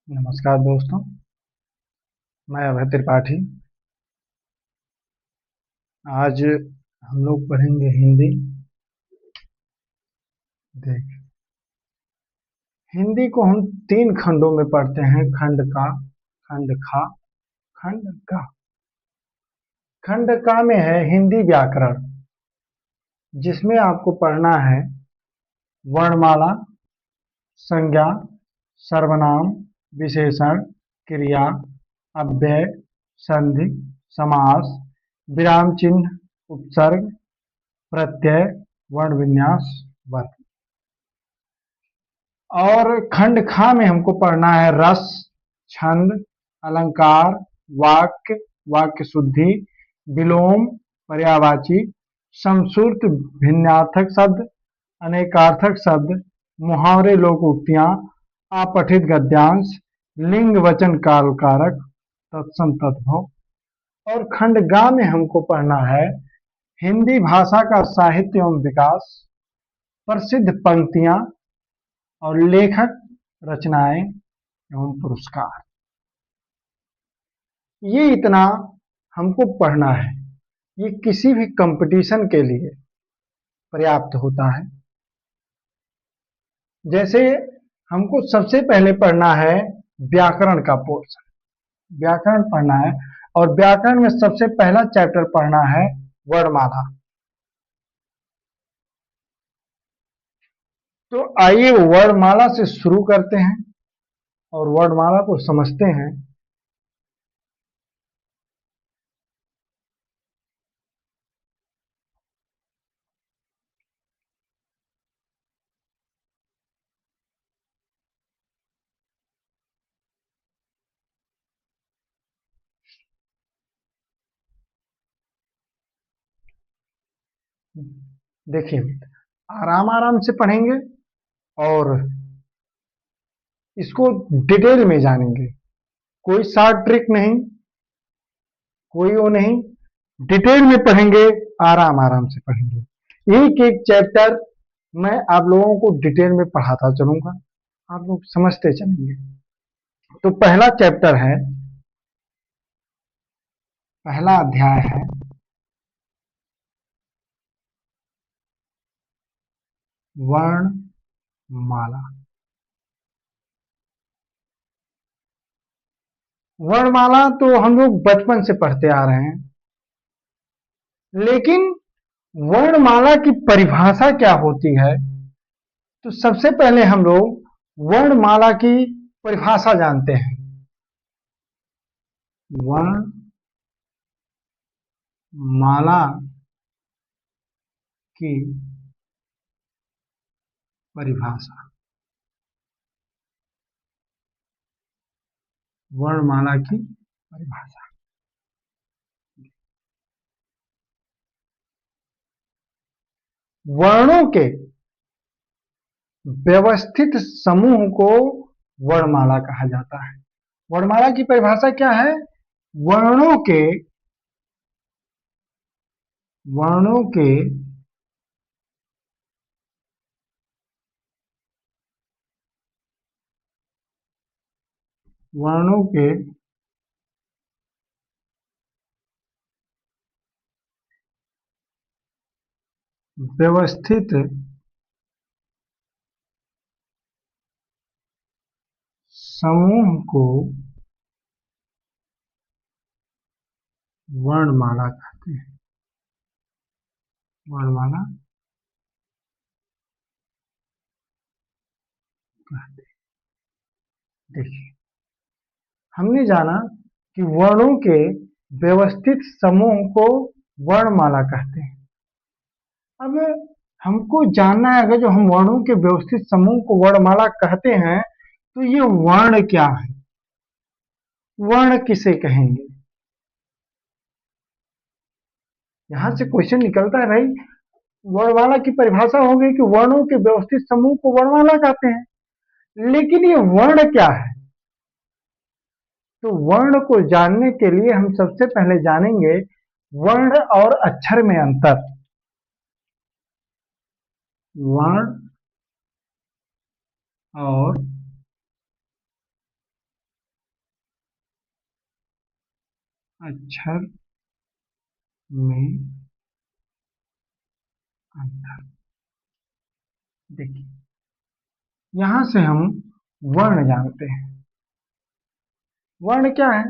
नमस्कार दोस्तों, मैं अभय त्रिपाठी। आज हम लोग पढ़ेंगे हिंदी। देख, हिंदी को हम तीन खंडों में पढ़ते हैं। खंड का, खंड खा, खंड का। खंड का में है हिंदी व्याकरण, जिसमें आपको पढ़ना है वर्णमाला, संज्ञा, सर्वनाम, विशेषण, क्रिया, अव्यय, संधि, समास, विराम चिन्ह, उपसर्ग, प्रत्यय, वर्ण विन्यास, वर्ग। और खंड खा में हमको पढ़ना है रस, छंद, अलंकार, वाक्य, वाक्य शुद्धि, विलोम, पर्यायवाची, समश्रुत भिन्नार्थक शब्द, अनेकार्थक शब्द, मुहावरे, लोकोक्तियां, अपठित गद्यांश, लिंग वचन काल कारक, तत्सम तद्भव। और खंड गा में हमको पढ़ना है हिंदी भाषा का साहित्य एवं विकास, प्रसिद्ध पंक्तियां और लेखक, रचनाएं एवं पुरस्कार। ये इतना हमको पढ़ना है। ये किसी भी कंपटीशन के लिए पर्याप्त होता है। जैसे हमको सबसे पहले पढ़ना है व्याकरण का पोर्शन। व्याकरण पढ़ना है और व्याकरण में सबसे पहला चैप्टर पढ़ना है वर्णमाला। तो आइए वर्णमाला से शुरू करते हैं और वर्णमाला को समझते हैं। देखिए, आराम आराम से पढ़ेंगे और इसको डिटेल में जानेंगे। कोई शॉर्ट ट्रिक नहीं, कोई वो नहीं, डिटेल में पढ़ेंगे, आराम आराम से पढ़ेंगे। एक एक चैप्टर मैं आप लोगों को डिटेल में पढ़ाता चलूंगा, आप लोग समझते चलेंगे। तो पहला चैप्टर है, पहला अध्याय है वर्णमाला। वर्णमाला तो हम लोग बचपन से पढ़ते आ रहे हैं, लेकिन वर्णमाला की परिभाषा क्या होती है, तो सबसे पहले हम लोग वर्णमाला की परिभाषा जानते हैं। वर्णमाला की परिभाषा, वर्णमाला की परिभाषा। वर्णों के व्यवस्थित समूह को वर्णमाला कहा जाता है। वर्णमाला की परिभाषा क्या है? वर्णों के वर्णों के वर्णों के व्यवस्थित समूह को वर्णमाला कहते हैं। वर्णमाला कहते हैं। देखिए, हमने जाना कि वर्णों के व्यवस्थित समूह को वर्णमाला कहते हैं। अब हमको जानना है, अगर जो हम वर्णों के व्यवस्थित समूह को वर्णमाला कहते हैं, तो ये वर्ण क्या है? वर्ण किसे कहेंगे? यहां से क्वेश्चन निकलता है भाई। वर्णमाला की परिभाषा हो गई कि वर्णों के व्यवस्थित समूह को वर्णमाला कहते हैं, लेकिन ये वर्ण क्या है? तो वर्ण को जानने के लिए हम सबसे पहले जानेंगे वर्ण और अक्षर में अंतर। वर्ण और अक्षर में अंतर। देखिए, यहां से हम वर्ण जानते हैं। वर्ण क्या है?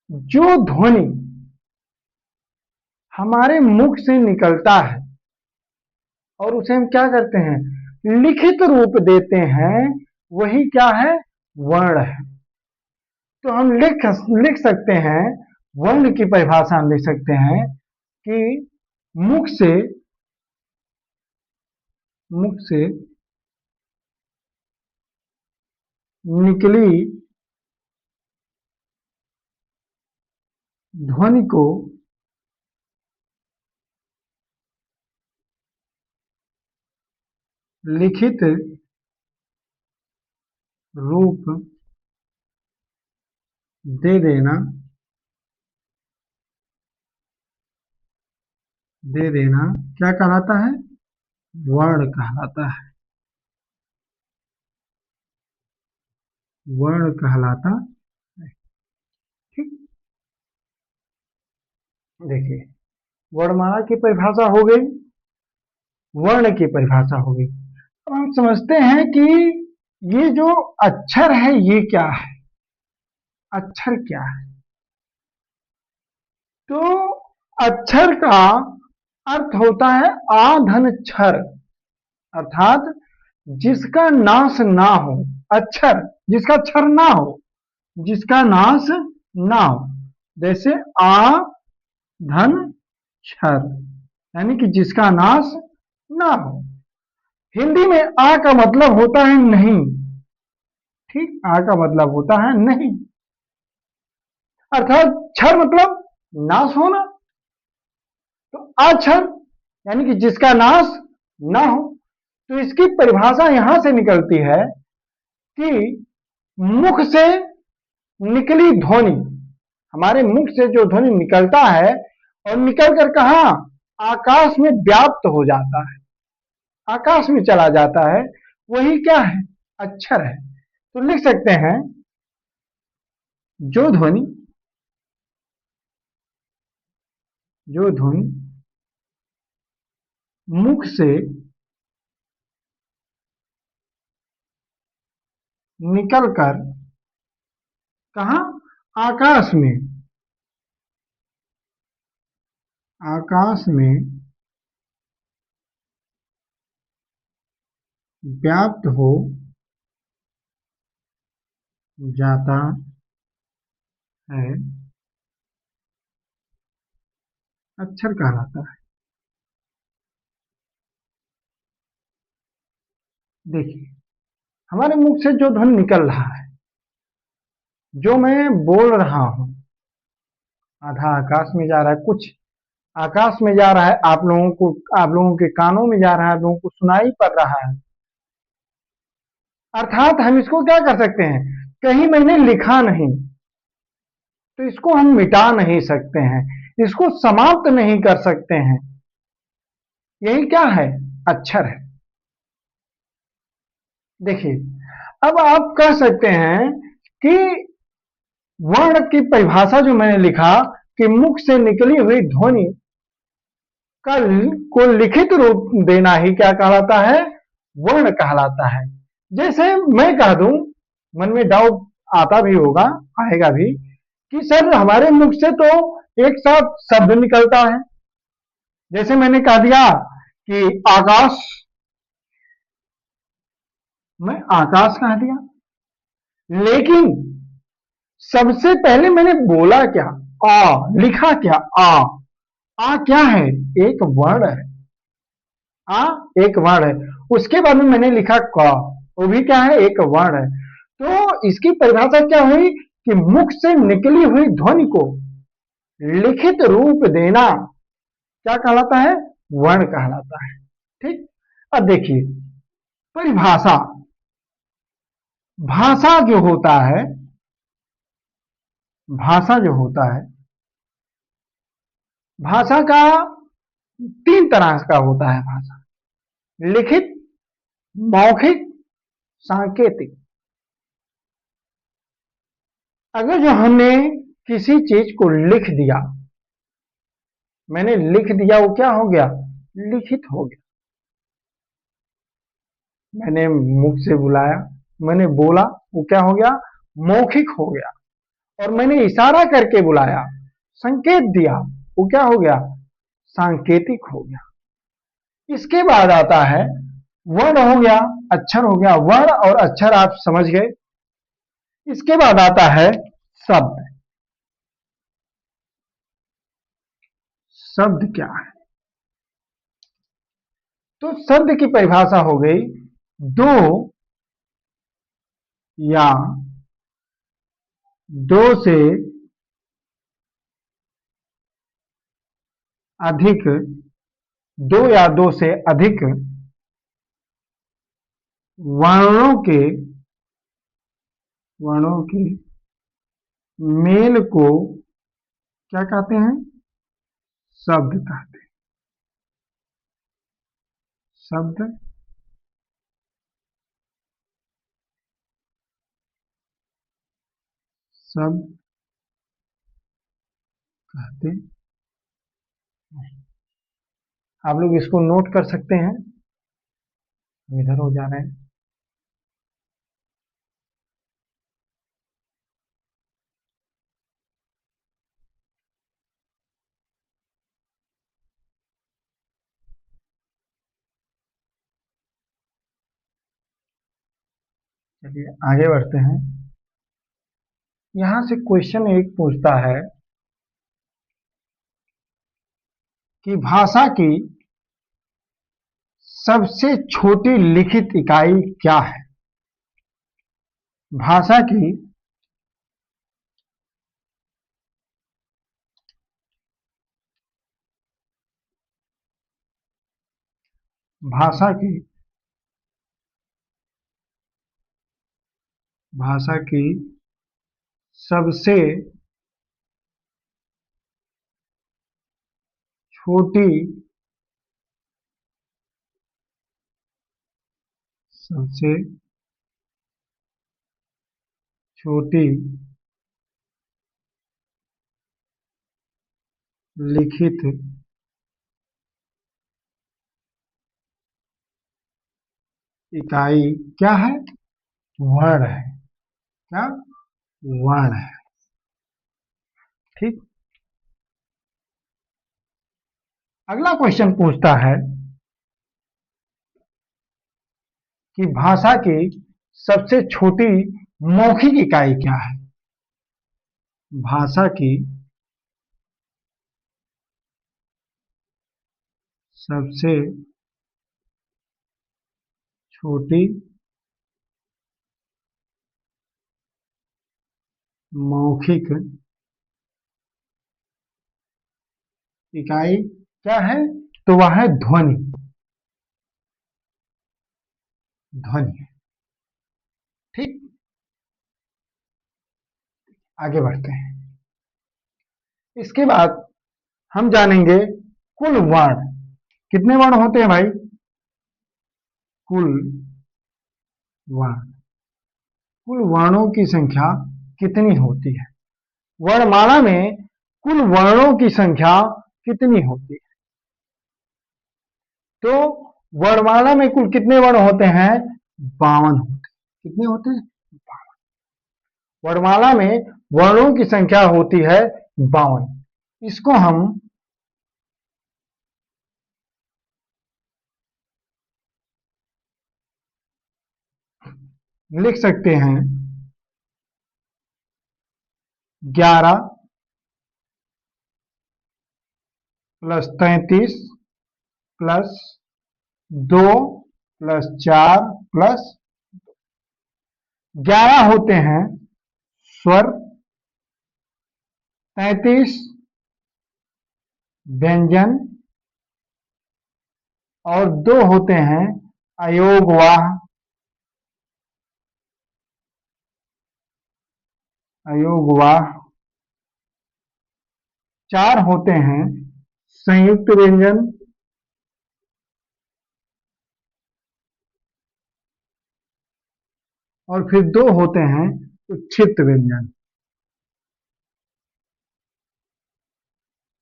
जो ध्वनि हमारे मुख से निकलता है और उसे हम क्या करते हैं, लिखित रूप देते हैं, वही क्या है, वर्ण है। तो हम लिख सकते हैं, वर्ण की परिभाषा हम लिख सकते हैं कि मुख से मुख से निकली ध्वनि को लिखित रूप दे देना क्या कहलाता है, वर्ण कहलाता है। वर्ण कहलाता है। ठीक। देखिए, वर्णमाला की परिभाषा हो गई, वर्ण की परिभाषा हो गई। अब हम समझते हैं कि ये जो अक्षर है ये क्या है। अक्षर क्या है? तो अक्षर का अर्थ होता है आधन क्षर, अर्थात जिसका नाश ना हो। अक्षर जिसका क्षर ना हो, जिसका नाश ना हो, जैसे आ धन क्षर, यानी कि जिसका नाश ना हो। हिंदी में आ का मतलब होता है नहीं। ठीक, आ का मतलब होता है नहीं, अर्थात क्षर मतलब नाश होना। तो अक्षर यानी कि जिसका नाश ना हो। तो इसकी परिभाषा यहां से निकलती है कि मुख से निकली ध्वनि, हमारे मुख से जो ध्वनि निकलता है और निकल कर कहा, आकाश में व्याप्त हो जाता है, आकाश में चला जाता है, वही क्या है, अक्षर है। तो लिख सकते हैं, जो ध्वनि जो ध्वनि मुख से निकलकर कहा, आकाश में, आकाश में व्याप्त हो जाता है, अक्षर कहलाता है। देखिए, हमारे मुख से जो ध्वनि निकल रहा है, जो मैं बोल रहा हूं, आधा आकाश में जा रहा है, कुछ आकाश में जा रहा है, आप लोगों के कानों में जा रहा है, आप लोगों को सुनाई पड़ रहा है। अर्थात हम इसको क्या कर सकते हैं, कहीं मैंने लिखा नहीं तो इसको हम मिटा नहीं सकते हैं, इसको समाप्त नहीं कर सकते हैं। यही क्या है, अक्षर है। देखिए, अब आप कह सकते हैं कि वर्ण की परिभाषा जो मैंने लिखा कि मुख से निकली हुई ध्वनि का को लिखित रूप देना ही क्या कहलाता है, वर्ण कहलाता है। जैसे मैं कह दूं, मन में डाउट आता भी होगा, आएगा भी, कि सर हमारे मुख से तो एक साथ शब्द निकलता है। जैसे मैंने कह दिया कि आकाश, मैं आकाश कह दिया, लेकिन सबसे पहले मैंने बोला क्या, लिखा क्या, क्या है, एक वर्ण है। आ एक वर्ण है। उसके बाद में मैंने लिखा क, वो भी क्या है, एक वर्ण है। तो इसकी परिभाषा क्या हुई कि मुख से निकली हुई ध्वनि को लिखित रूप देना क्या कहलाता है, वर्ण कहलाता है। ठीक। अब देखिए, परिभाषा, भाषा जो होता है, भाषा जो होता है, भाषा का तीन तरह का होता है भाषा, लिखित, मौखिक, सांकेतिक। अगर जो हमने किसी चीज को लिख दिया, मैंने लिख दिया, वो क्या हो गया? लिखित हो गया। मैंने मुख से बुलाया, मैंने बोला, वो क्या हो गया? मौखिक हो गया। और मैंने इशारा करके बुलाया, संकेत दिया, वो क्या हो गया? सांकेतिक हो गया। इसके बाद आता है वर्ण हो गया, अक्षर हो गया। वर्ण और अक्षर आप समझ गए। इसके बाद आता है शब्द। शब्द क्या है? तो शब्द की परिभाषा हो गई दो या दो से अधिक, दो या दो से अधिक वर्णों के वर्णों के मेल को क्या कहते हैं? शब्द कहते हैं। शब्द शब्द कहते हैं। आप लोग इसको नोट कर सकते हैं। हम इधर हो जा रहे हैं। चलिए आगे बढ़ते हैं। यहां से क्वेश्चन एक पूछता है कि भाषा की सबसे छोटी लिखित इकाई क्या है? भाषा की भाषा की भाषा की सबसे छोटी सबसे छोटी लिखित इकाई क्या है? वर्ण है। क्या? वर्ण है। ठीक। अगला क्वेश्चन पूछता है कि भाषा की सबसे छोटी मौखिक इकाई क्या है? भाषा की सबसे छोटी मौखिक इकाई क्या है? तो वह है ध्वनि। ध्वनि है। ठीक। आगे बढ़ते हैं। इसके बाद हम जानेंगे कुल वर्ण। कितने वर्ण होते हैं भाई? कुल वर्ण। कुल वर्णों की संख्या कितनी होती है? वर्णमाला में कुल वर्णों की संख्या कितनी होती है? तो वर्णमाला में कुल कितने वर्ण होते हैं? 52 होते हैं। कितने होते हैं? 52। वर्णमाला में वर्णों की संख्या होती है 52। इसको हम लिख सकते हैं 11 प्लस 33 प्लस 2 प्लस 4 प्लस 11 होते हैं स्वर, 33 व्यंजन और 2 होते हैं अयोगवाह। अयोगवाह 4 होते हैं संयुक्त व्यंजन और फिर 2 होते हैं उच्छिष्ट व्यंजन।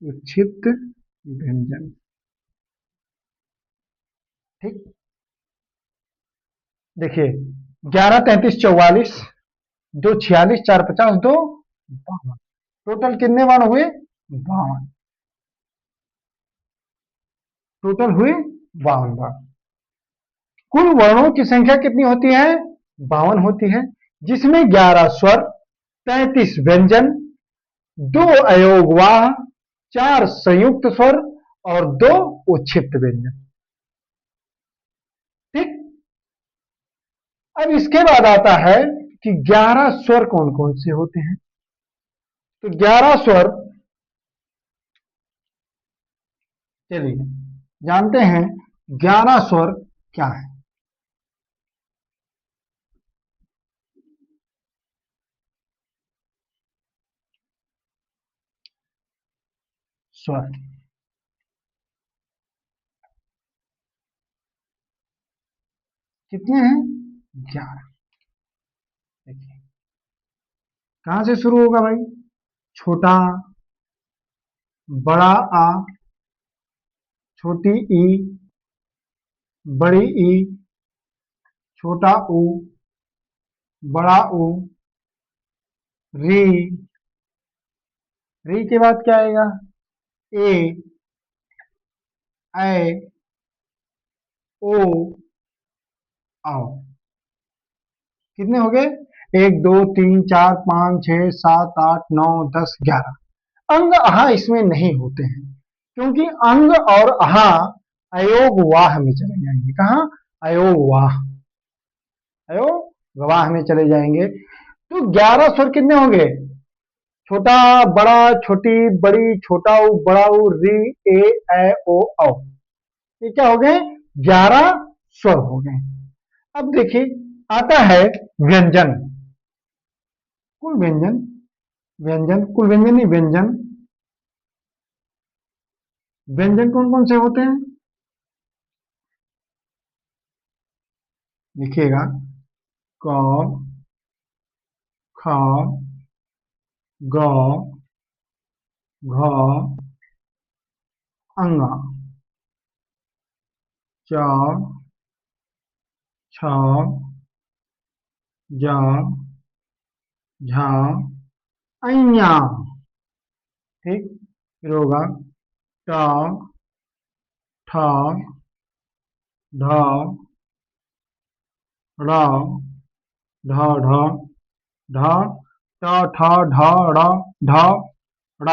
उच्छित व्यंजन। ठीक, देखिए 11 33 44, 2 46, 4 50, 2 52, टोटल कितने वर्ण हुए? 52। टोटल हुए 52 वर्ण। कुल वर्णों की संख्या कितनी होती है? 52 होती है, जिसमें 11 स्वर, 33 व्यंजन, 2 अयोगवाह, 4 संयुक्त स्वर और 2 उच्छिष्ट व्यंजन। ठीक, अब इसके बाद आता है कि 11 स्वर कौन कौन से होते हैं। तो 11 स्वर, चलिए जानते हैं 11 स्वर क्या है। स्वर कितने हैं? 11। देखिए कहां से शुरू होगा भाई? छोटा, बड़ा आ, छोटी ई, बड़ी ई, छोटा ऊ, बड़ा ऊ, री, री के बाद क्या आएगा? ए, ऐ, ओ, आओ। कितने हो गए? 1 2 3 4 5 6 7 8 9 10 11। अंग अहा इसमें नहीं होते हैं, क्योंकि अंग और अहा अयोग वाह में चले जाएंगे। कहा? अयोग वाह, अयोग वाह में चले जाएंगे। तो 11 स्वर कितने होंगे? छोटा, बड़ा, छोटी, बड़ी, छोटा ऊ, बड़ा ऊ, री, ए, ऐ, ओ, औ। ये क्या हो गए? 11 स्वर हो गए। अब देखिए आता है व्यंजन। कुल व्यंजन, व्यंजन कुल व्यंजन नहीं, व्यंजन। व्यंजन कौन कौन से होते हैं? लिखिएगा, क, ख, ग, घ, अंग, च, छ, ज, झ, अइया। ठीक, फिर होगा ट, ठ, ढ, र, ढ, ढ, ढ, ट, ठ, ढ, र, ढ, ड़।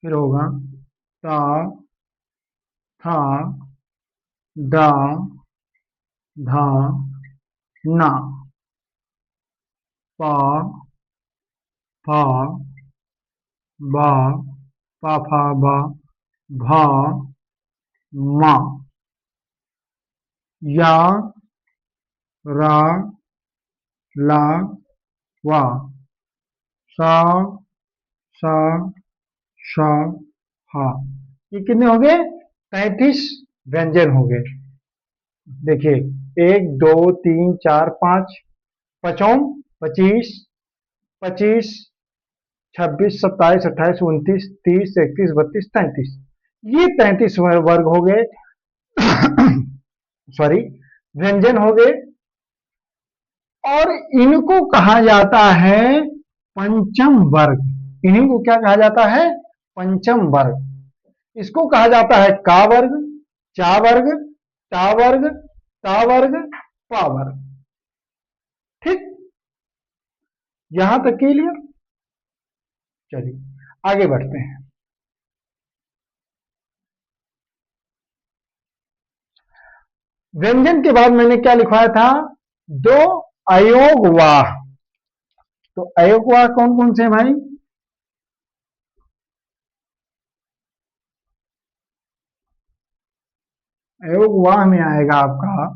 फिर होगा ट, ठ, ड, ढ, न, प, फ, ब, प, फ, ब, भ, म, य, र, ल, व, स, स, श, ह। ये कितने हो गए? 33 व्यंजन हो गए। देखिए 1 2 3 4 5, पचौन 25, 25, 26 27 28 29 30 31 32 33। ये 33 वर्ग हो गए, सॉरी व्यंजन हो गए। और इनको कहा जाता है पंचम वर्ग। इन्हीं को क्या कहा जाता है? पंचम वर्ग। इसको कहा जाता है का वर्ग, चा वर्ग, टा वर्ग, ता वर्ग, पा वर्ग। ठीक, यहां तक के लिए। चलिए आगे बढ़ते हैं। व्यंजन के बाद मैंने क्या लिखवाया था? 2 अयोगवाह। तो अयोगवाह कौन कौन से हैं भाई? अयोगवाह में आएगा आपका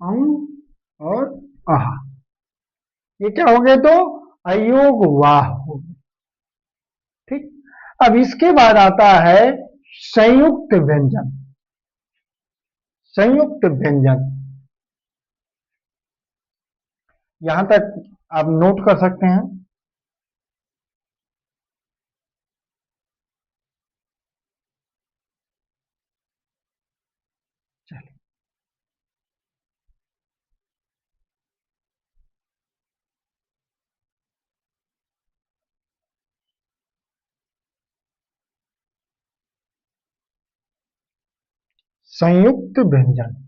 अंग और आह। ये क्या हो गए? तो अयोगवाह हो गए। ठीक, अब इसके बाद आता है संयुक्त व्यंजन। संयुक्त व्यंजन, यहां तक आप नोट कर सकते हैं। चलिए। संयुक्त व्यंजन।